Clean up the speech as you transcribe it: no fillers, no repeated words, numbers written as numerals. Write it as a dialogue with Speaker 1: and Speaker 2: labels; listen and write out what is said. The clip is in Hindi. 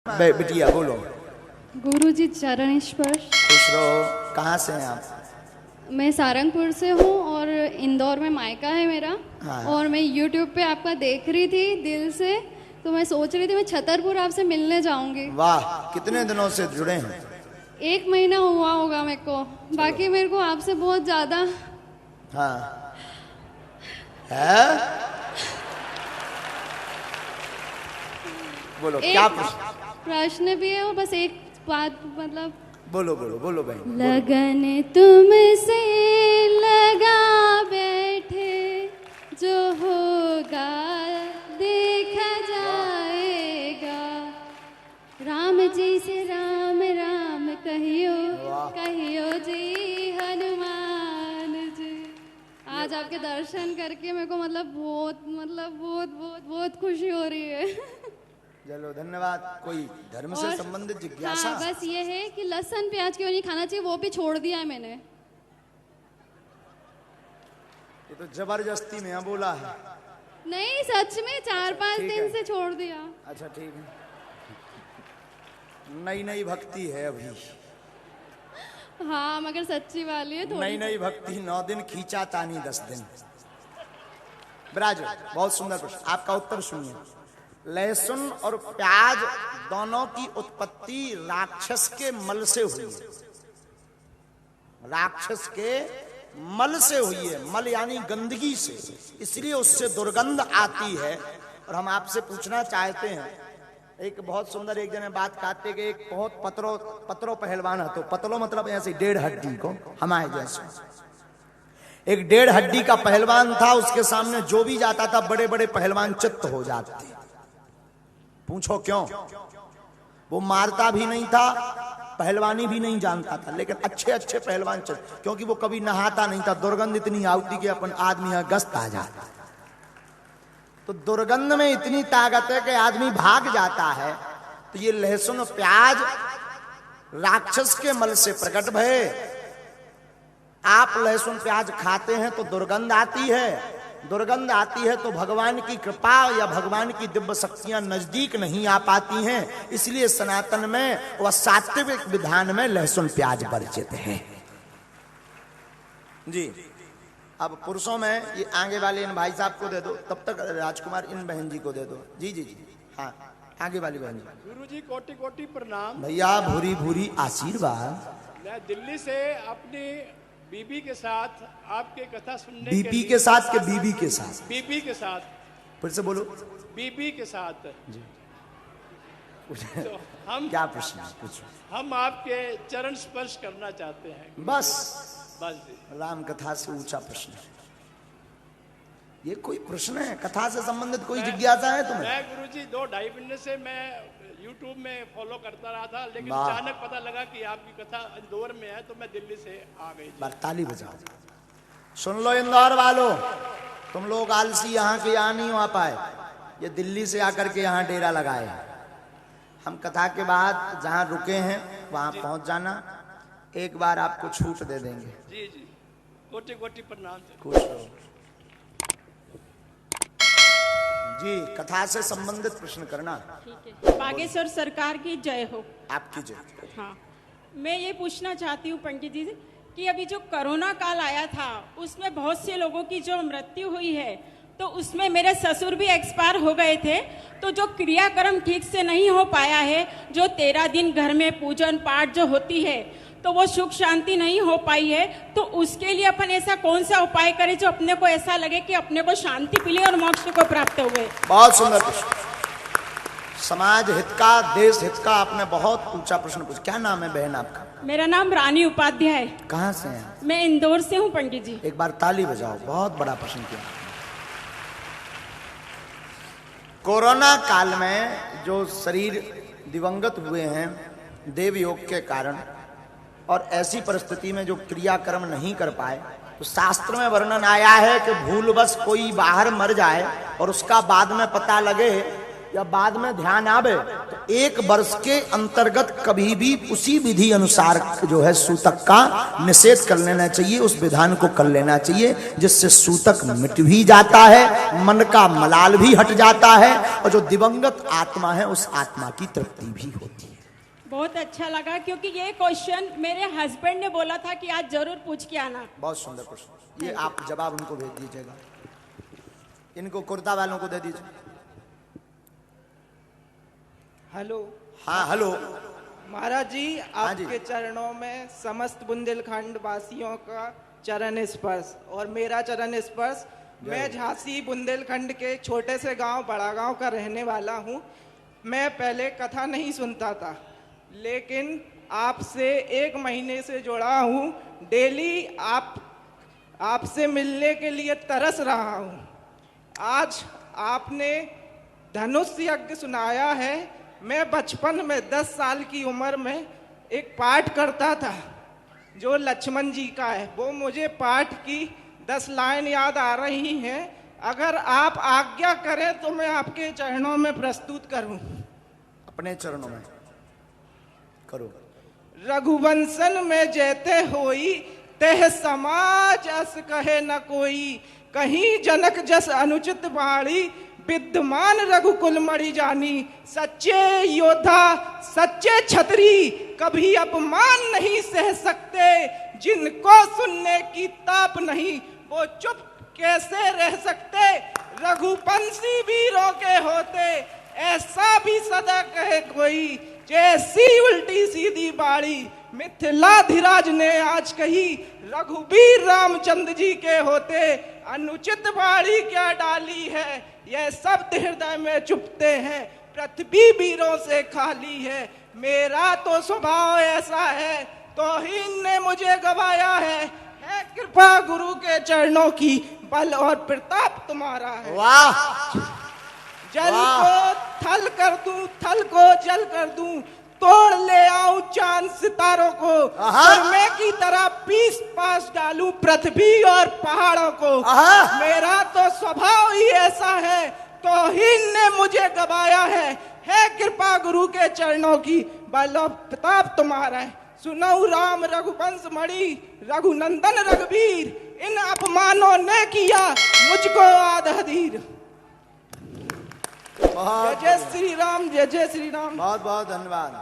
Speaker 1: बिटिया बोलो।
Speaker 2: गुरु जी चरण स्पर्श।
Speaker 1: खुश रहो। कहाँ से हैं आप?
Speaker 2: मैं सारंगपुर से हूँ और इंदौर में मायका है मेरा।
Speaker 1: हाँ।
Speaker 2: और मैं YouTube पे आपका देख रही थी दिल से, तो मैं सोच रही थी मैं छतरपुर आपसे मिलने जाऊंगी।
Speaker 1: वाह, कितने दिनों से जुड़े हैं?
Speaker 2: 1 महीना हुआ होगा मेरे को। बाकी मेरे को आपसे बहुत ज्यादा
Speaker 1: हाँ है। बोलो क्या
Speaker 2: प्रश्न भी है और बस एक बात, मतलब
Speaker 1: बोलो बोलो बोलो बहन।
Speaker 2: लगन तुमसे लगा बैठे, जो होगा देखा जाएगा। राम जी से राम राम कहियो, कहियो जी हनुमान जी। आज आपके दर्शन करके मेरे को बहुत बहुत खुशी हो रही है।
Speaker 1: चलो धन्यवाद। कोई धर्म से संबंधित जिज्ञासा?
Speaker 2: हाँ, बस ये है कि लहसुन प्याज क्यों नहीं खाना चाहिए, वो भी छोड़ दिया है मैंने।
Speaker 1: ये तो जबरदस्ती में बोला है।
Speaker 2: नहीं, सच में 4-5 दिन से छोड़ दिया।
Speaker 1: अच्छा ठीक है। नई नई भक्ति है अभी।
Speaker 2: हाँ, मगर सच्ची वाली है थोड़ी।
Speaker 1: नई नई भक्ति 9 दिन, खींचा तानी 10 दिन। ब्राज, बहुत सुंदर प्रश्न। आपका उत्तर सुनिए। लहसुन और प्याज दोनों की उत्पत्ति राक्षस के मल से हुई है। राक्षस के मल से हुई है। मल यानी गंदगी से, इसलिए उससे दुर्गंध आती है। और हम आपसे पूछना चाहते हैं, एक बहुत सुंदर एक जने बात कहते कि एक बहुत पत्रो पहलवान है। तो पतलो मतलब ऐसे 1.5 हड्डी को, हमारे जैसे एक 1.5 हड्डी का पहलवान था। उसके सामने जो भी जाता था बड़े बड़े पहलवान चित्त हो जाते। पूछो क्यों? वो मारता भी नहीं था, पहलवानी भी नहीं जानता था, लेकिन अच्छे अच्छे पहलवान चल, क्योंकि वो कभी नहाता नहीं था। दुर्गंध इतनी आती कि अपन आदमी यहां गस्त आ जाता। तो दुर्गंध में इतनी ताकत है कि आदमी भाग जाता है। तो ये लहसुन प्याज राक्षस के मल से प्रकट भय। आप लहसुन प्याज खाते हैं तो दुर्गंध आती है। दुर्गंध आती है तो भगवान की कृपा या भगवान की दिव्य शक्तियां नजदीक नहीं आ पाती हैं। इसलिए सनातन में व सात्विक विधान में लहसुन प्याज वर्जित है जी। अब पुरुषों में ये आगे वाले इन भाई साहब को दे दो, तब तक राजकुमार इन बहन जी को दे दो। जी जी जी, हाँ आगे वाली बहन जी।
Speaker 3: गुरु जी कोटि कोटि प्रणाम
Speaker 1: भैया, भूरी भूरी आशीर्वाद।
Speaker 3: मैं दिल्ली से अपनी बीबी के साथ आपके कथा सुनने
Speaker 1: बीपी के साथ के बीबी के साथ?
Speaker 3: बीबी के साथ।
Speaker 1: फिर से बोलो।
Speaker 3: बीबी के साथ
Speaker 1: जी।
Speaker 3: तो हम
Speaker 1: क्या प्रश्न है? पूछो।
Speaker 3: हम आपके चरण स्पर्श करना चाहते हैं।
Speaker 1: बस
Speaker 3: जी।
Speaker 1: राम कथा से ऊंचा प्रश्न है ये? कोई प्रश्न है? कथा से संबंधित कोई जिज्ञासा है तुम्हें?
Speaker 3: मैं गुरु जी 2-2.5 महीने से मैं YouTube में फॉलो करता रहा था, लेकिन अचानक पता लगा कि आपकी कथा इंदौर में है, तो मैं दिल्ली से आ गई।
Speaker 1: बार ताली बजाओ। सुन लो इंदौर वालों, तुम लोग आलसी यहाँ के यहाँ नहीं आ पाए, ये दिल्ली से आकर के यहाँ डेरा लगाए। हम कथा के बाद जहाँ रुके हैं वहां पहुंच जाना। एक बार आपको छूट दे देंगे।
Speaker 3: जी जी, कोटि कोटि प्रणाम।
Speaker 1: खुश रहो जी। कथा से संबंधित प्रश्न करना।
Speaker 4: ठीक है। बागेश्वर सरकार की जय हो।
Speaker 1: आपकी जय।
Speaker 4: हाँ, मैं ये पूछना चाहती हूँ पंडित जी कि अभी जो कोरोना काल आया था उसमें बहुत से लोगों की जो मृत्यु हुई है, तो उसमें मेरे ससुर भी एक्सपायर हो गए थे। तो जो क्रियाक्रम ठीक से नहीं हो पाया है, जो 13 दिन घर में पूजन पाठ जो होती है, तो वो सुख शांति नहीं हो पाई है, तो उसके लिए अपन ऐसा कौन सा उपाय करें जो अपने को ऐसा लगे कि अपने को शांति मिले और मोक्ष को प्राप्त हो गए?
Speaker 1: बहुत सुंदर प्रश्न। समाज हित का, देश हित का आपने बहुत ऊंचा प्रश्न पूछा। क्या नाम है बहन आपका?
Speaker 4: मेरा नाम रानी उपाध्याय।
Speaker 1: कहाँ से हैं?
Speaker 4: मैं इंदौर से हूँ पंडित जी।
Speaker 1: एक बार ताली बजाओ, बहुत बड़ा प्रश्न किया। कोरोना काल में जो शरीर दिवंगत हुए हैं देव योग के कारण, और ऐसी परिस्थिति में जो क्रियाक्रम नहीं कर पाए, तो शास्त्र में वर्णन आया है कि भूलवश कोई बाहर मर जाए और उसका बाद में पता लगे या बाद में ध्यान आवे तो 1 वर्ष के अंतर्गत कभी भी उसी विधि अनुसार जो है सूतक का निषेध कर लेना चाहिए, उस विधान को कर लेना चाहिए, जिससे सूतक मिट भी जाता है, मन का मलाल भी हट जाता है और जो दिवंगत आत्मा है उस आत्मा की तृप्ति भी होती है।
Speaker 4: बहुत अच्छा लगा, क्योंकि ये क्वेश्चन मेरे हस्बैंड ने बोला था कि आज जरूर पूछ के आना।
Speaker 1: बहुत सुंदर प्रश्न, ये आप जवाब उनको भेज दीजिएगा, इनको कुर्ता वालों को दे दीजिए।
Speaker 5: हेलो।
Speaker 1: हाँ हेलो।
Speaker 5: महाराज जी,
Speaker 1: हाँ जी।
Speaker 5: आपके चरणों में समस्त बुंदेलखंड वासियों का चरण स्पर्श और मेरा चरण स्पर्श। मैं झांसी बुंदेलखंड के छोटे से गांव बड़ा गांव का रहने वाला हूं। मैं पहले कथा नहीं सुनता था, लेकिन आपसे 1 महीने से जुड़ा हूं। डेली आपसे मिलने के लिए तरस रहा हूं। आज आपने धनुष यज्ञ सुनाया है। मैं बचपन में 10 साल की उम्र में एक पाठ करता था जो लक्ष्मण जी का है। वो मुझे पाठ की 10 लाइन याद आ रही हैं। अगर आप आज्ञा करें तो मैं आपके चरणों में प्रस्तुत करूं।
Speaker 1: अपने चरणों में करो।
Speaker 5: रघुवंशन में जैते होई तेह समाज अस कहे न कोई, कहीं जनक जस अनुचित बाणी विद्यमान रघुकुल मणि जानी। सच्चे योद्धा सच्चे छतरी कभी अपमान नहीं सह सकते, जिनको सुनने की ताप नहीं वो चुप कैसे रह सकते। रघुवंशी वीरों के होते ऐसा भी सदा कहे कोई, जैसी उल्टी सीधी बाड़ी मिथिलाधिराज ने आज कही। रघुवीर रामचंद्र जी के होते अनुचित बाड़ी क्या डाली है, यह सब हृदय में चुपते हैं, पृथ्वी वीरों से खाली है। मेरा तो स्वभाव ऐसा है, तौहीन ने मुझे गवाया है कृपा गुरु के चरणों की, बल और प्रताप तुम्हारा है।
Speaker 1: वाह।
Speaker 5: जल को थल कर दूं, थल को जल कर दूं, तोड़ ले आऊं चांद सितारों को, सुरमे की तरह पीस पास डालूं पृथ्वी और पहाड़ों को। मेरा तो स्वभाव ही ऐसा है, तौहीन ने मुझे गवाया है कृपा गुरु के चरणों की, बल और प्रताप तुम्हारा है। सुनऊ राम रघुवंश मणि रघुनंदन रघुवीर, इन अपमानों ने किया मुझको आधीर। जय जय श्री राम, जय जय श्री राम।
Speaker 1: बहुत बहुत धन्यवाद।